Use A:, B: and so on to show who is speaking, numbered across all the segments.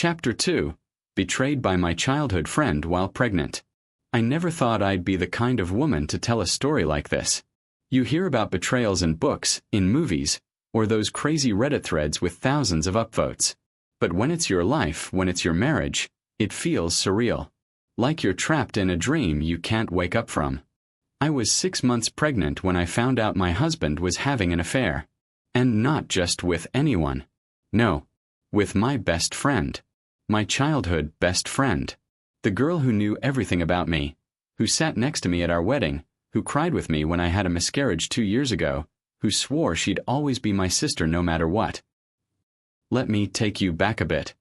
A: Chapter 2. Betrayed by my childhood friend while pregnant. I never thought I'd be the kind of woman to tell a story like this. You hear about betrayals in books, in movies, or those crazy Reddit threads with thousands of upvotes. But when it's your life, when it's your marriage, it feels surreal. Like you're trapped in a dream you can't wake up from. I was 6 months pregnant when I found out my husband was having an affair. And not just with anyone. No. With my best friend. My childhood best friend. The girl who knew everything about me. Who sat next to me at our wedding. Who cried with me when I had a miscarriage 2 years ago. Who swore she'd always be my sister no matter what. Let me take you back a bit.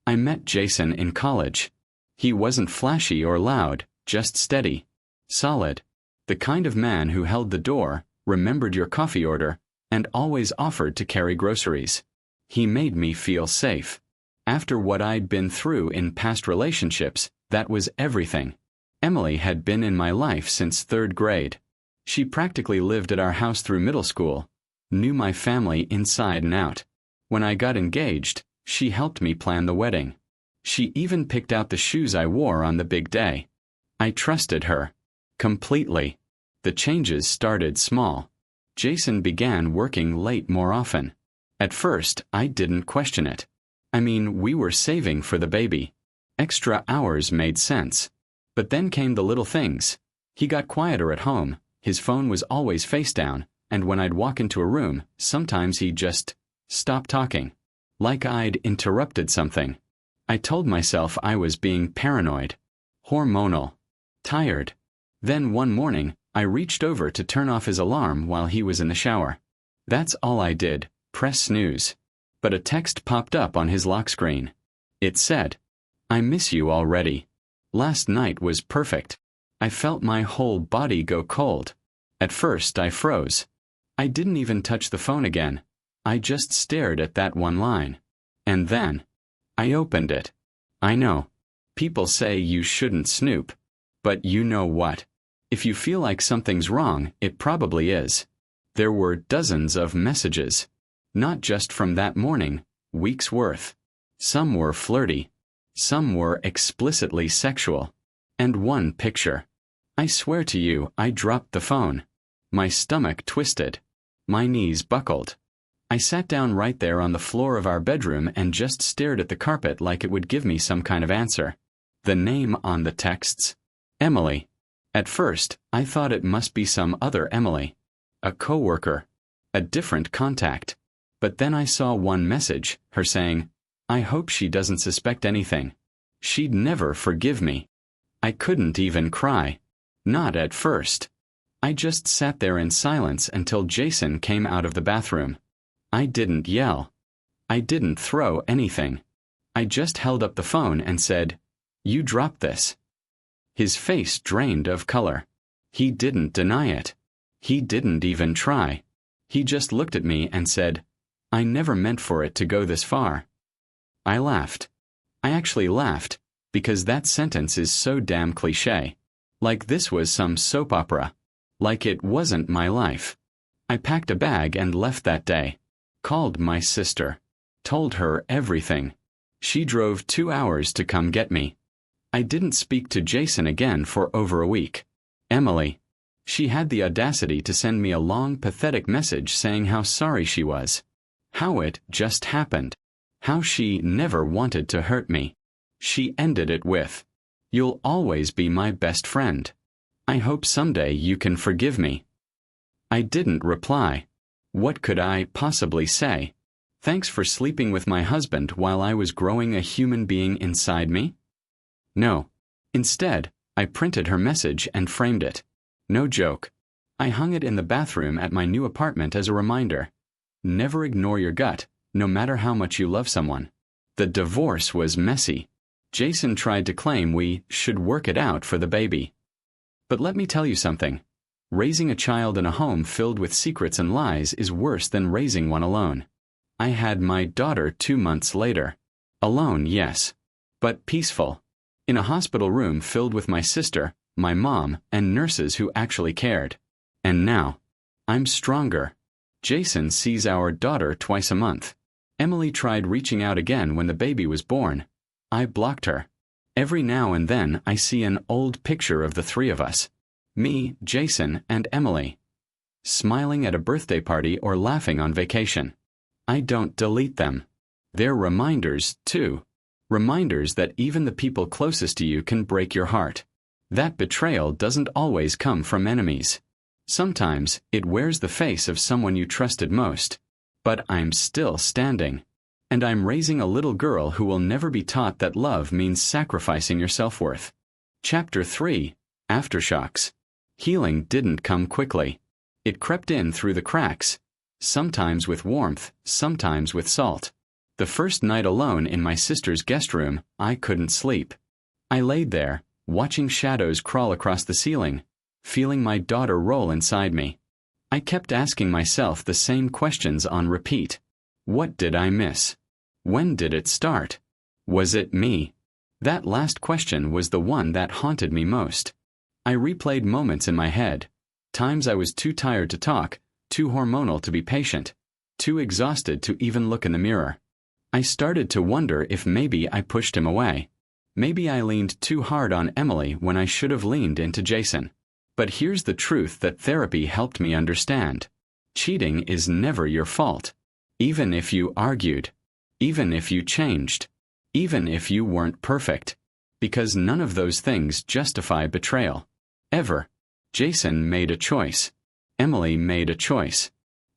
A: I met Jason in college. He wasn't flashy or loud, just steady. Solid. The kind of man who held the door, remembered your coffee order, and always offered to carry groceries. He made me feel safe. After what I'd been through in past relationships, that was everything. Emily had been in my life since 3rd grade. She practically lived at our house through middle school, knew my family inside and out. When I got engaged, she helped me plan the wedding. She even picked out the shoes I wore on the big day. I trusted her. Completely. The changes started small. Jason began working late more often. At first, I didn't question it. I mean, we were saving for the baby. Extra hours made sense. But then came the little things. He got quieter at home, his phone was always face down, and when I'd walk into a room, sometimes he'd just stop talking. Like I'd interrupted something. I told myself I was being paranoid. Hormonal. Tired. Then one morning, I reached over to turn off his alarm while he was in the shower. That's all I did, press snooze. But a text popped up on his lock screen. It said, "I miss you already. Last night was perfect." I felt my whole body go cold. At first I froze. I didn't even touch the phone again. I just stared at that one line. And then, I opened it. I know. People say you shouldn't snoop. But you know what? If you feel like something's wrong, it probably is. There were dozens of messages. Not just from that morning, weeks worth. Some were flirty. Some were explicitly sexual. And one picture. I swear to you, I dropped the phone. My stomach twisted. My knees buckled. I sat down right there on the floor of our bedroom and just stared at the carpet like it would give me some kind of answer. The name on the texts. Emily. At first, I thought it must be some other Emily. A coworker. A different contact. But then I saw one message, her saying, "I hope she doesn't suspect anything. She'd never forgive me." I couldn't even cry. Not at first. I just sat there in silence until Jason came out of the bathroom. I didn't yell. I didn't throw anything. I just held up the phone and said, "You dropped this." His face drained of color. He didn't deny it. He didn't even try. He just looked at me and said, "I never meant for it to go this far." I laughed. I actually laughed, because that sentence is so damn cliché. Like this was some soap opera. Like it wasn't my life. I packed a bag and left that day. Called my sister. Told her everything. She drove 2 hours to come get me. I didn't speak to Jason again for over a week. Emily. She had the audacity to send me a long, pathetic message saying how sorry she was. How it just happened. How she never wanted to hurt me. She ended it with, "You'll always be my best friend. I hope someday you can forgive me." I didn't reply. What could I possibly say? Thanks for sleeping with my husband while I was growing a human being inside me? No. Instead, I printed her message and framed it. No joke. I hung it in the bathroom at my new apartment as a reminder. Never ignore your gut, no matter how much you love someone. The divorce was messy. Jason tried to claim we should work it out for the baby. But let me tell you something. Raising a child in a home filled with secrets and lies is worse than raising one alone. I had my daughter 2 months later. Alone, yes. But peaceful. In a hospital room filled with my sister, my mom, and nurses who actually cared. And now, I'm stronger. Jason sees our daughter twice a month. Emily tried reaching out again when the baby was born, I blocked her. Every now and then I see an old picture of the three of us. Me, Jason, and Emily. Smiling at a birthday party or laughing on vacation. I don't delete them. They're reminders, too. Reminders that even the people closest to you can break your heart. That betrayal doesn't always come from enemies. Sometimes it wears the face of someone you trusted most. But I'm still standing. And I'm raising a little girl who will never be taught that love means sacrificing your self-worth. Chapter 3: Aftershocks. Healing didn't come quickly. It crept in through the cracks, sometimes with warmth, sometimes with salt. The first night alone in my sister's guest room, I couldn't sleep. I laid there, watching shadows crawl across the ceiling, feeling my daughter roll inside me. I kept asking myself the same questions on repeat. What did I miss? When did it start? Was it me? That last question was the one that haunted me most. I replayed moments in my head. Times I was too tired to talk, too hormonal to be patient, too exhausted to even look in the mirror. I started to wonder if maybe I pushed him away. Maybe I leaned too hard on Emily when I should have leaned into Jason. But here's the truth that therapy helped me understand. Cheating is never your fault. Even if you argued. Even if you changed. Even if you weren't perfect. Because none of those things justify betrayal. Ever. Jason made a choice. Emily made a choice.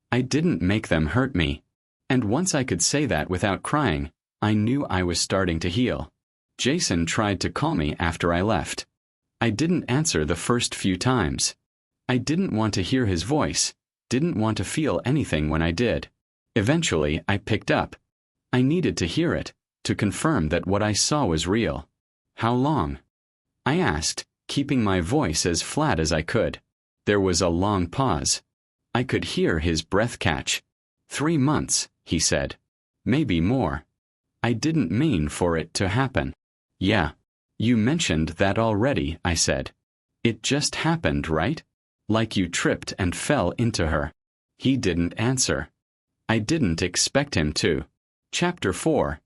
A: I didn't make them hurt me. And once I could say that without crying, I knew I was starting to heal. Jason tried to call me after I left. I didn't answer the first few times. I didn't want to hear his voice, didn't want to feel anything when I did. Eventually, I picked up. I needed to hear it, to confirm that what I saw was real. How long? I asked, keeping my voice as flat as I could. There was a long pause. I could hear his breath catch. 3 months, he said. Maybe more. I didn't mean for it to happen. Yeah. You mentioned that already, I said. It just happened, right? Like you tripped and fell into her. He didn't answer. I didn't expect him to. Chapter 4: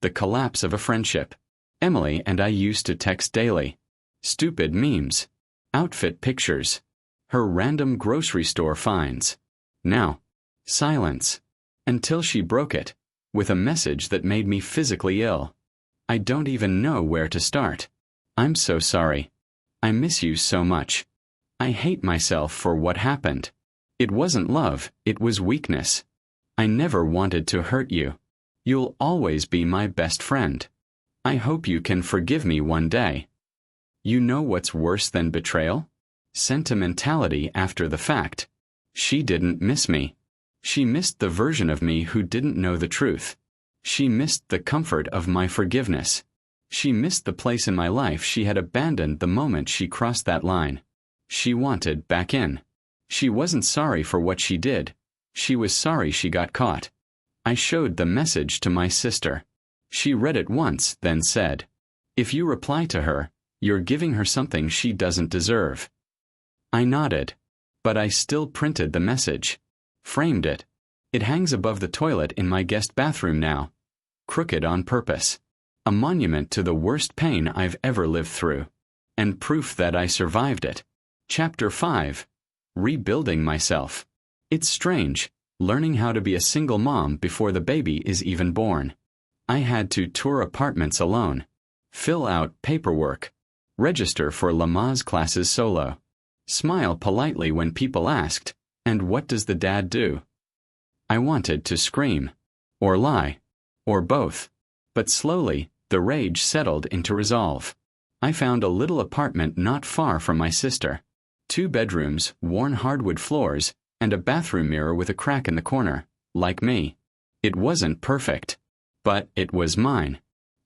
A: The Collapse of a Friendship. Emily and I used to text daily. Stupid memes. Outfit pictures. Her random grocery store finds. Now, silence. Until she broke it, with a message that made me physically ill. I don't even know where to start. I'm so sorry. I miss you so much. I hate myself for what happened. It wasn't love, it was weakness. I never wanted to hurt you. You'll always be my best friend. I hope you can forgive me one day. You know what's worse than betrayal? Sentimentality after the fact. She didn't miss me. She missed the version of me who didn't know the truth. She missed the comfort of my forgiveness. She missed the place in my life she had abandoned the moment she crossed that line. She wanted back in. She wasn't sorry for what she did. She was sorry she got caught. I showed the message to my sister. She read it once, then said, "If you reply to her, you're giving her something she doesn't deserve." I nodded. But I still printed the message. Framed it. It hangs above the toilet in my guest bathroom now. Crooked on purpose. A monument to the worst pain I've ever lived through. And proof that I survived it. Chapter 5: Rebuilding Myself. It's strange, learning how to be a single mom before the baby is even born. I had to tour apartments alone. Fill out paperwork. Register for Lamaze classes solo. Smile politely when people asked, "And what does the dad do?" I wanted to scream. Or lie. Or both. But slowly, the rage settled into resolve. I found a little apartment not far from my sister. 2 bedrooms, worn hardwood floors, and a bathroom mirror with a crack in the corner, like me. It wasn't perfect. But it was mine.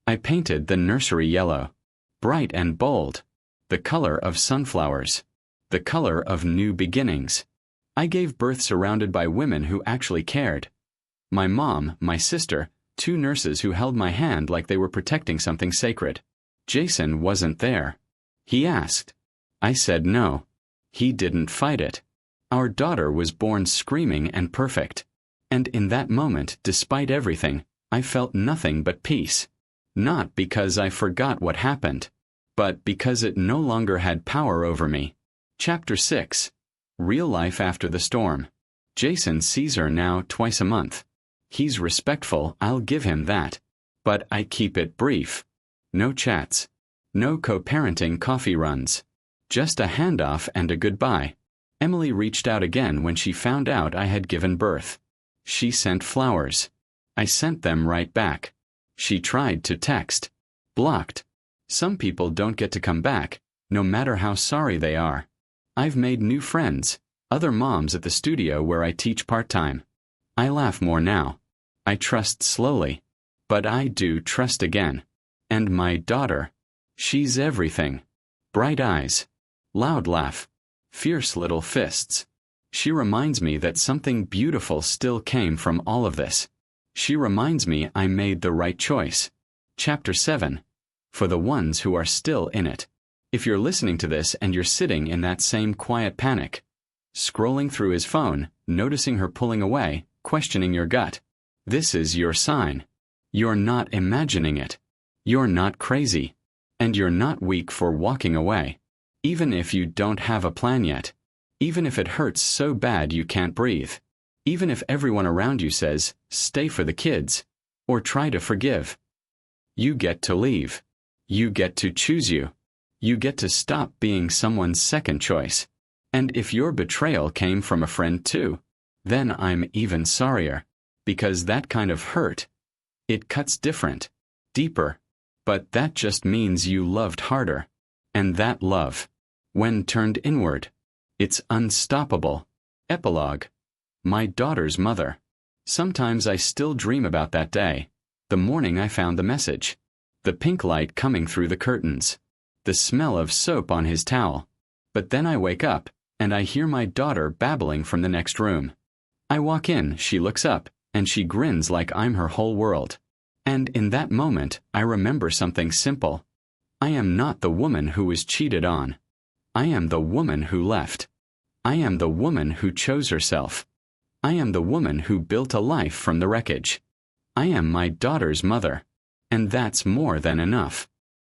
A: I painted the nursery yellow. Bright and bold. The color of sunflowers. The color of new beginnings. I gave birth surrounded by women who actually cared. My mom, my sister, 2 nurses who held my hand like they were protecting something sacred. Jason wasn't there. He asked. I said no. He didn't fight it. Our daughter was born screaming and perfect. And in that moment, despite everything, I felt nothing but peace. Not because I forgot what happened, but because it no longer had power over me. Chapter 6. Real Life After the Storm. Jason sees her now twice a month. He's respectful, I'll give him that. But I keep it brief. No chats. No co-parenting coffee runs. Just a handoff and a goodbye. Emily reached out again when she found out I had given birth. She sent flowers. I sent them right back. She tried to text. Blocked. Some people don't get to come back, no matter how sorry they are. I've made new friends, other moms at the studio where I teach part-time. I laugh more now. I trust slowly. But I do trust again. And my daughter. She's everything. Bright eyes. Loud laugh. Fierce little fists. She reminds me that something beautiful still came from all of this. She reminds me I made the right choice. Chapter 7. For the ones who are still in it. If you're listening to this and you're sitting in that same quiet panic, scrolling through his phone, noticing her pulling away, questioning your gut, this is your sign. You're not imagining it. You're not crazy. And you're not weak for walking away. Even if you don't have a plan yet. Even if it hurts so bad you can't breathe. Even if everyone around you says, stay for the kids, or try to forgive. You get to leave. You get to choose you. You get to stop being someone's second choice. And if your betrayal came from a friend too, then I'm even sorrier. Because that kind of hurt, it cuts different, deeper. But that just means you loved harder. And that love, when turned inward, it's unstoppable. Epilogue. My daughter's mother. Sometimes I still dream about that day, the morning I found the message. The pink light coming through the curtains. The smell of soap on his towel. But then I wake up, and I hear my daughter babbling from the next room. I walk in, she looks up, and she grins like I'm her whole world. And in that moment, I remember something simple. I am not the woman who was cheated on. I am the woman who left. I am the woman who chose herself. I am the woman who built a life from the wreckage. I am my daughter's mother. And that's more than enough.